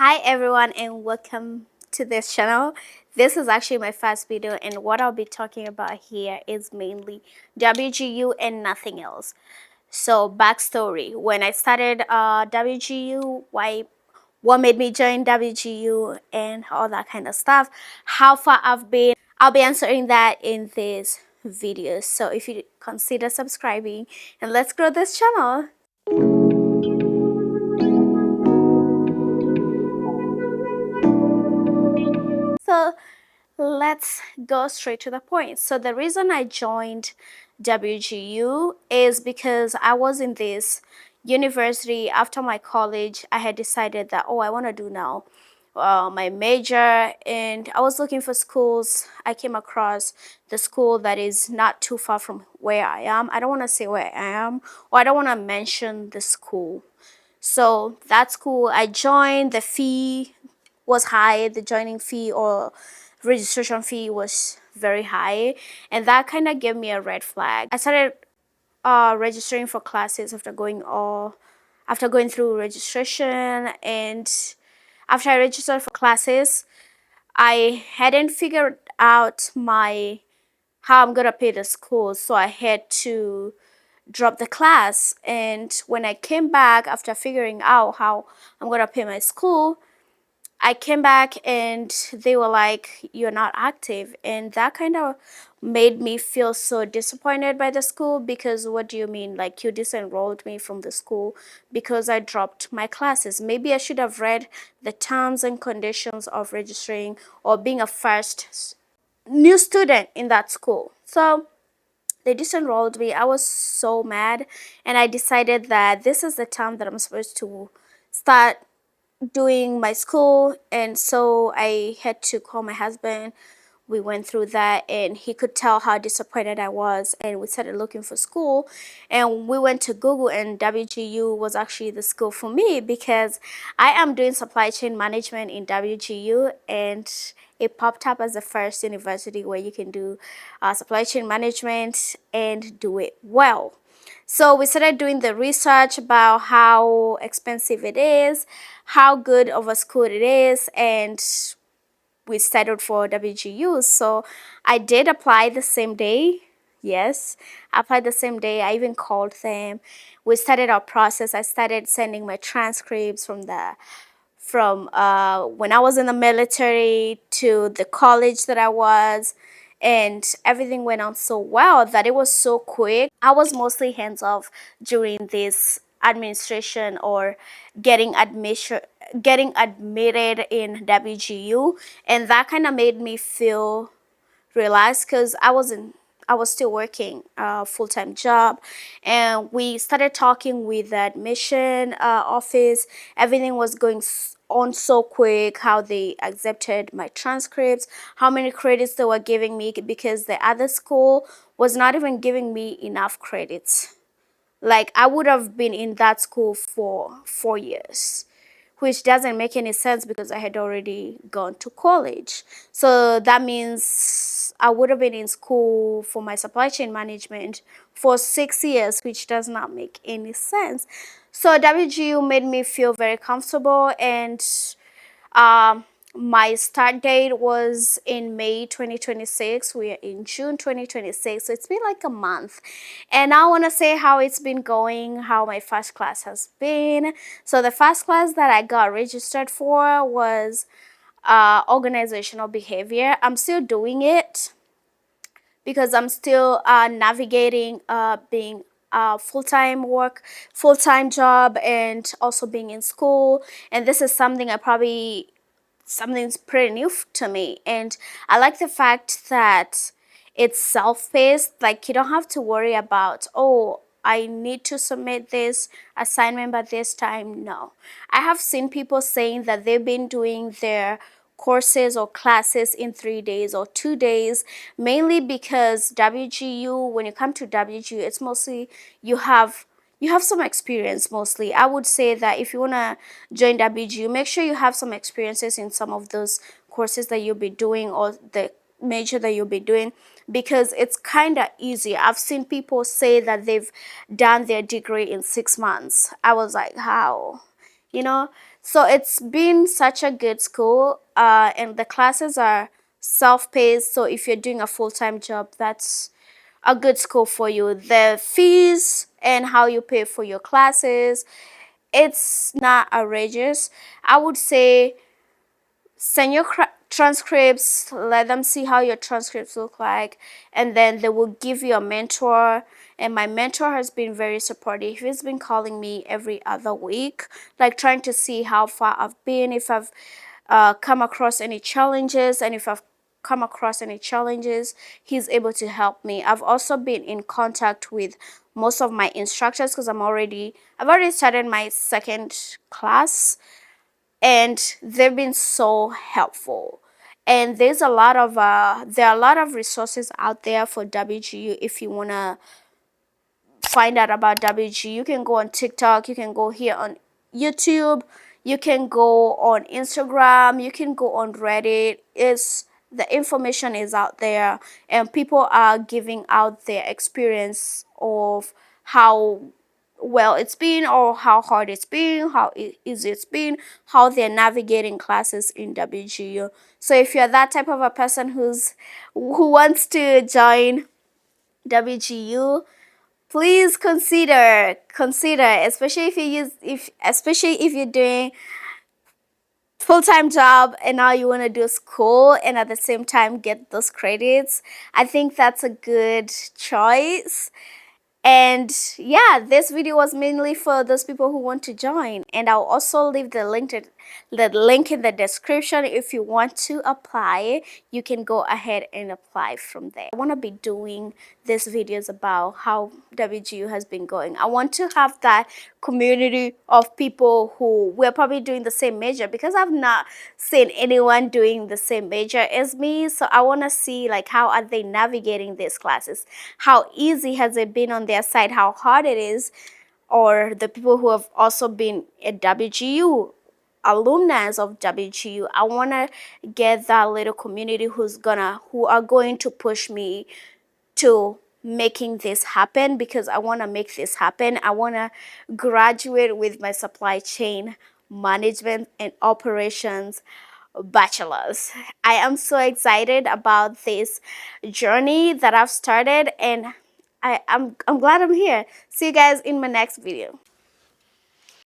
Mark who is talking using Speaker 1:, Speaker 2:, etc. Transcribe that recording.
Speaker 1: Hi everyone and welcome to this channel. This is actually my first video, and what I'll be talking about here is mainly WGU and nothing else. So backstory, when I started WGU, what made me join WGU and all that kind of stuff, how far I've been, I'll be answering that in this video. So if you consider subscribing, and let's grow this channel. So let's go straight to the point. So the reason I joined WGU is because I was in this university after my college. I had decided that, I want to do now my major, and I was looking for schools. I came across the school that is not too far from where I am. I don't want to say where I am, or I don't want to mention the school. So that school I joined, the fee was high, the joining fee or registration fee was very high, and that kind of gave me a red flag. I started registering for classes after going through registration, and after I registered for classes, I hadn't figured out how I'm gonna pay the school, so I had to drop the class. And when I came back after figuring out how I'm gonna pay my school, I came back and they were like, "You're not active." And that kind of made me feel so disappointed by the school, because what do you mean? Like, you disenrolled me from the school because I dropped my classes. Maybe I should have read the terms and conditions of registering or being a first new student in that school. So they disenrolled me. I was so mad, and I decided that this is the time that I'm supposed to start doing my school. And so I had to call my husband. We went through that, and he could tell how disappointed I was, and we started looking for school. And we went to Google, and WGU was actually the school for me, because I am doing supply chain management in WGU, and it popped up as the first university where you can do supply chain management and do it well. So we started doing the research about how expensive it is, how good of a school it is, and we settled for WGU. So I did apply the same day. Yes, I applied the same day. I even called them. We started our process. I started sending my transcripts from when I was in the military to the college that I was, and everything went on so well that it was so quick. I was mostly hands off during this administration or getting admitted in WGU, and that kind of made me feel realized, because I was still working a full-time job, and we started talking with the admission office. Everything was going on so quick, how they accepted my transcripts, how many credits they were giving me, because the other school was not even giving me enough credits. Like, I would have been in that school for 4 years, which doesn't make any sense because I had already gone to college. So that means I would have been in school for my supply chain management for 6 years, which does not make any sense. So WGU made me feel very comfortable, and um, my start date was in May 2026. We are in June 2026, so it's been like a month. And I want to say how it's been going, how my first class has been. So the first class that I got registered for was organizational behavior. I'm still doing it because I'm still navigating being full-time job, and also being in school. And this is something's pretty new to me, and I like the fact that it's self-paced. Like, you don't have to worry about, I need to submit this assignment by this time. No, I have seen people saying that they've been doing their courses or classes in 3 days or 2 days, mainly because WGU, when you come to WGU, it's mostly you have some experience. Mostly, I would say that if you want to join WGU, make sure you have some experiences in some of those courses that you'll be doing, or the major that you'll be doing, because it's kind of easy. I've seen people say that they've done their degree in 6 months. I was like, how? You know? So it's been such a good school, and the classes are self-paced. So if you're doing a full-time job, that's a good school for you. The fees and how you pay for your classes, it's not outrageous. I would say send your transcripts, let them see how your transcripts look like, and then they will give you a mentor. And my mentor has been very supportive. He's been calling me every other week, like trying to see how far I've been, if I've come across any challenges, and if I've come across any challenges, he's able to help me. I've also been in contact with most of my instructors because I've already started my second class, and they've been so helpful. And there are a lot of resources out there for WGU. If you want to find out about WGU, you can go on TikTok, you can go here on YouTube, you can go on Instagram, you can go on Reddit. The information is out there, and people are giving out their experience of how well it's been, or how hard it's been, how easy it's been, how they're navigating classes in WGU. So if you're that type of a person who wants to join WGU, please consider, especially if you're doing full-time job and now you want to do school and at the same time get those credits. I think that's a good choice. And yeah, this video was mainly for those people who want to join, and I'll also leave the link in the description. If you want to apply, you can go ahead and apply from there. I want to be doing these videos about how WGU has been going. I want to have that community of people who we're probably doing the same major, because I've not seen anyone doing the same major as me. So I want to see, like, how are they navigating these classes, how easy has it been on their side, how hard it is, or the people who have also been at WGU, alumni of WGU. I want to get that little community who are going to push me to making this happen, because I want to make this happen. I want to graduate with my supply chain management and operations bachelor's. I am so excited about this journey that I've started, and I'm glad I'm here. See you guys in my next video.